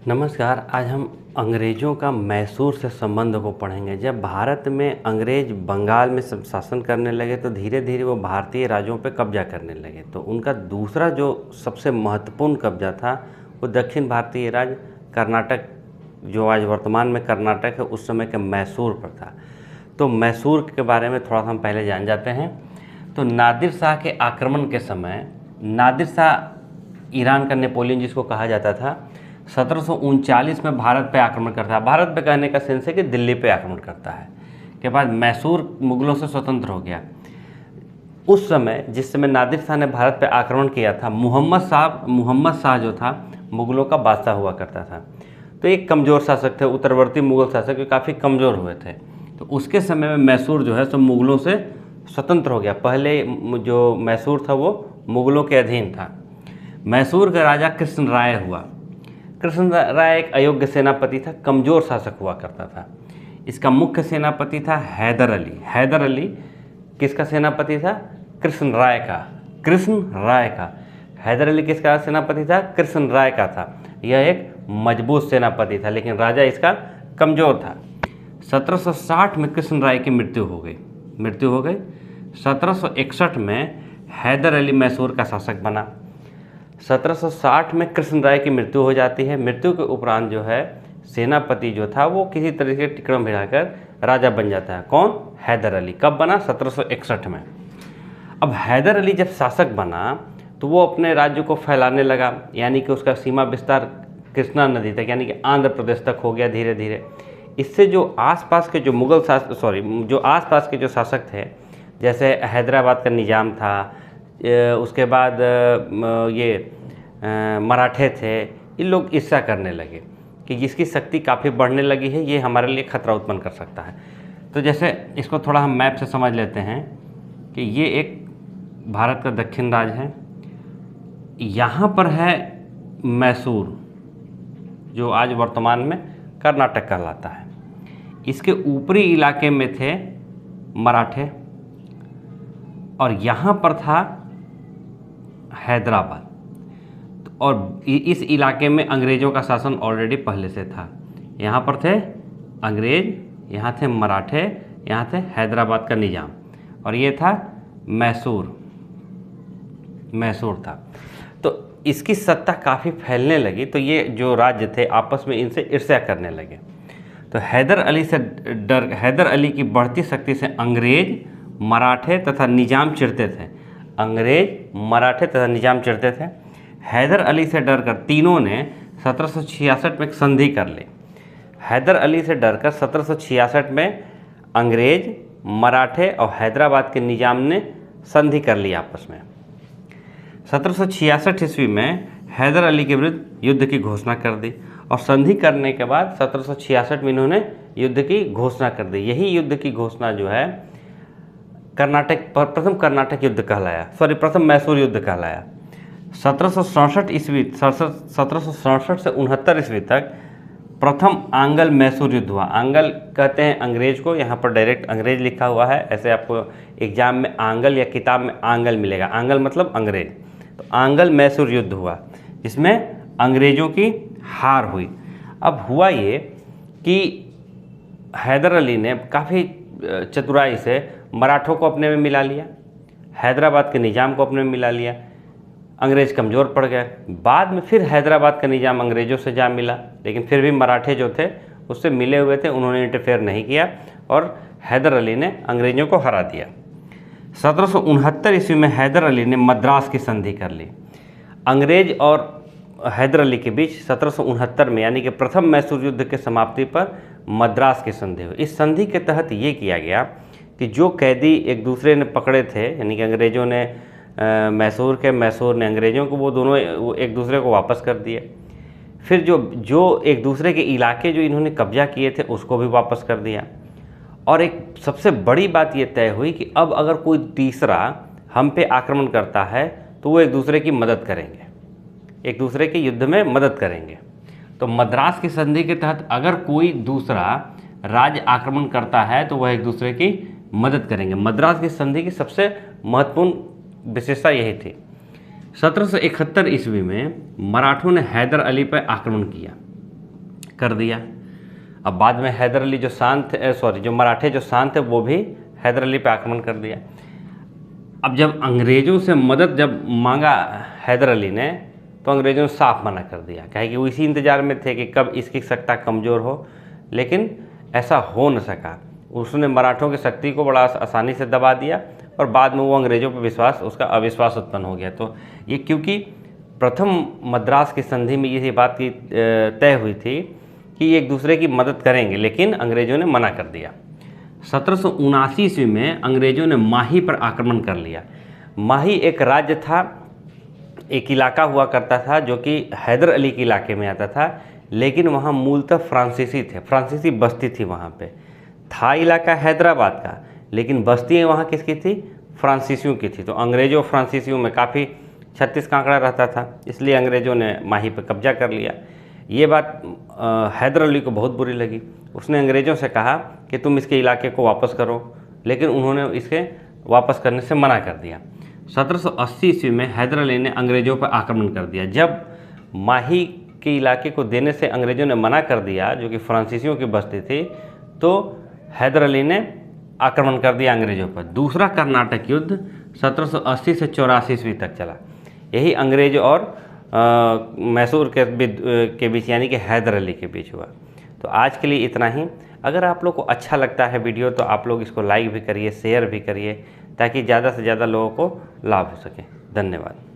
नमस्कार। आज हम अंग्रेज़ों का मैसूर से संबंध को पढ़ेंगे। जब भारत में अंग्रेज बंगाल में शासन करने लगे तो धीरे धीरे वो भारतीय राज्यों पे कब्जा करने लगे। तो उनका दूसरा जो सबसे महत्वपूर्ण कब्जा था वो दक्षिण भारतीय राज्य कर्नाटक, जो आज वर्तमान में कर्नाटक है, उस समय के मैसूर पर था। तो मैसूर के बारे में थोड़ा सा हम पहले जान जाते हैं। तो नादिर शाह के आक्रमण के समय, नादिर शाह ईरान का नेपोलियन जिसको कहा जाता था, 1739 में भारत पे आक्रमण करता है। भारत पे कहने का सेंस है कि दिल्ली पे आक्रमण करता है। के बाद मैसूर मुगलों से स्वतंत्र हो गया। उस समय जिस समय नादिर शाह ने भारत पे आक्रमण किया था, मोहम्मद शाह जो था मुगलों का बादशाह हुआ करता था। तो एक कमज़ोर शासक थे, उत्तरवर्ती मुगल शासक जो काफ़ी कमज़ोर हुए थे। तो उसके समय में मैसूर जो है सो मुगलों से स्वतंत्र हो गया। पहले जो मैसूर था वो मुगलों के अधीन था। मैसूर का राजा कृष्ण राय हुआ। कृष्ण राय एक अयोग्य सेनापति था, कमज़ोर शासक हुआ करता था। इसका मुख्य सेनापति था हैदर अली। हैदर अली किसका सेनापति था? कृष्ण राय का। हैदर अली किसका सेनापति था? कृष्ण राय का था। यह एक मजबूत सेनापति था, लेकिन राजा इसका कमज़ोर था। 1760 में कृष्ण राय की मृत्यु हो गई। 1761 में हैदर अली मैसूर का शासक बना। 1760 में कृष्ण राय की मृत्यु हो जाती है। मृत्यु के उपरांत जो है सेनापति जो था वो किसी तरीके से टिकड़म भिड़ाकर राजा बन जाता है। कौन? हैदर अली। कब बना? 1761 में। अब हैदर अली जब शासक बना तो वो अपने राज्य को फैलाने लगा, यानी कि उसका सीमा विस्तार कृष्णा नदी तक, यानी कि आंध्र प्रदेश तक हो गया धीरे धीरे। इससे जो आसपास के जो शासक थे, जैसे हैदराबाद का निज़ाम था, उसके बाद मराठे थे, ये लोग ईर्ष्या करने लगे कि जिसकी शक्ति काफ़ी बढ़ने लगी है, ये हमारे लिए खतरा उत्पन्न कर सकता है। तो जैसे इसको थोड़ा हम मैप से समझ लेते हैं कि ये एक भारत का दक्षिण राज्य है। यहाँ पर है मैसूर, जो आज वर्तमान में कर्नाटक कहलाता है। इसके ऊपरी इलाके में थे मराठे और यहाँ पर था हैदराबाद। और इस इलाके में अंग्रेज़ों का शासन ऑलरेडी पहले से था। यहाँ पर थे अंग्रेज, यहाँ थे मराठे, यहाँ थे हैदराबाद का निज़ाम, और ये था मैसूर था। तो इसकी सत्ता काफ़ी फैलने लगी, तो ये जो राज्य थे आपस में इनसे ईर्ष्या करने लगे। तो हैदर अली की बढ़ती शक्ति से अंग्रेज, मराठे तथा निज़ाम चिढ़ते थे। हैदर अली से डरकर तीनों ने 1766 में एक संधि कर ली। हैदर अली से डरकर 1766 में अंग्रेज, मराठे और हैदराबाद के निज़ाम ने संधि कर ली आपस में। 1766 ईस्वी में हैदर अली के विरुद्ध युद्ध की घोषणा कर दी, और संधि करने के बाद 1766 में इन्होंने युद्ध की घोषणा कर दी। यही युद्ध की घोषणा जो है प्रथम मैसूर युद्ध कहलाया। 1767 से 69 ईस्वी तक प्रथम आंग्ल मैसूर युद्ध हुआ। आंग्ल कहते हैं अंग्रेज को, यहाँ पर डायरेक्ट अंग्रेज लिखा हुआ है। ऐसे आपको एग्जाम में आंग्ल या किताब में आंग्ल मिलेगा। आंग्ल मतलब अंग्रेज। तो आंग्ल मैसूर युद्ध हुआ, जिसमें अंग्रेज़ों की हार हुई। अब हुआ ये कि हैदर अली ने काफ़ी चतुराई से मराठों को अपने में मिला लिया, हैदराबाद के निज़ाम को अपने में मिला लिया। अंग्रेज़ कमज़ोर पड़ गए। बाद में फिर हैदराबाद का निज़ाम अंग्रेज़ों से जा मिला, लेकिन फिर भी मराठे जो थे उससे मिले हुए थे, उन्होंने इंटरफेयर नहीं किया और हैदर अली ने अंग्रेज़ों को हरा दिया। 1769 ईस्वी में हैदर अली ने मद्रास की संधि कर ली। अंग्रेज और हैदर अली के बीच 1769 में, यानी कि प्रथम मैसूर युद्ध के समाप्ति पर मद्रास की संधि हुई। इस संधि के तहत ये किया गया कि जो कैदी एक दूसरे ने पकड़े थे, यानी कि अंग्रेज़ों ने मैसूर ने अंग्रेज़ों को, वो दोनों एक दूसरे को वापस कर दिए। फिर जो एक दूसरे के इलाके जो इन्होंने कब्जा किए थे उसको भी वापस कर दिया। और एक सबसे बड़ी बात ये तय हुई कि अब अगर कोई तीसरा हम पे आक्रमण करता है तो वो एक दूसरे की मदद करेंगे, एक दूसरे के युद्ध में मदद करेंगे। तो मद्रास की संधि के तहत अगर कोई दूसरा राज्य आक्रमण करता है तो वह एक दूसरे की मदद करेंगे। मद्रास की संधि की सबसे महत्वपूर्ण विशेषता यही थी। 1771 ईस्वी में मराठों ने हैदर अली पर आक्रमण किया। कर दिया। अब बाद में हैदर अली जो जो मराठे जो शांत थे वो भी हैदर अली पे आक्रमण कर दिया। अब जब अंग्रेज़ों से मदद जब मांगा हैदर अली ने तो अंग्रेज़ों ने साफ मना कर दिया, कहे कि वो इसी इंतज़ार में थे कि कब इसकी सत्ता कमज़ोर हो, लेकिन ऐसा हो न सका। उसने मराठों की शक्ति को बड़ा आसानी से दबा दिया और बाद में वो अंग्रेज़ों पर उसका अविश्वास उत्पन्न हो गया। तो ये क्योंकि प्रथम मद्रास की संधि में ये बात की तय हुई थी कि एक दूसरे की मदद करेंगे, लेकिन अंग्रेज़ों ने मना कर दिया। 1779 ईस्वी में अंग्रेज़ों ने माही पर आक्रमण कर लिया। माही एक राज्य था, एक इलाका हुआ करता था जो कि हैदर अली के इलाके में आता था, लेकिन वहाँ मूलतः फ्रांसीसी थे, फ्रांसीसी बस्ती थी वहाँ पे। था इलाका हैदराबाद का, लेकिन बस्ती वहाँ किसकी थी? फ्रांसीसियों की थी। तो अंग्रेज़ों फ्रांसीसियों में काफ़ी 36 का आंकड़ा रहता था, इसलिए अंग्रेज़ों ने माही पर कब्जा कर लिया। ये बात हैदर अली को बहुत बुरी लगी। उसने अंग्रेज़ों से कहा कि तुम इसके इलाके को वापस करो, लेकिन उन्होंने इसके वापस करने से मना कर दिया। 1780 ईस्वी में हैदर अली ने अंग्रेज़ों पर आक्रमण कर दिया। जब माही के इलाके को देने से अंग्रेज़ों ने मना कर दिया, जो कि फ्रांसीसियों की बस्ती थी, तो हैदर अली ने आक्रमण कर दिया अंग्रेज़ों पर। दूसरा कर्नाटक युद्ध 1780 से 84 ईस्वी तक चला। यही अंग्रेज और मैसूर के बीच यानी कि हैदर अली के बीच हुआ। तो आज के लिए इतना ही। अगर आप लोग को अच्छा लगता है वीडियो तो आप लोग इसको लाइक भी करिए, शेयर भी करिए, ताकि ज़्यादा से ज़्यादा लोगों को लाभ हो सके। धन्यवाद।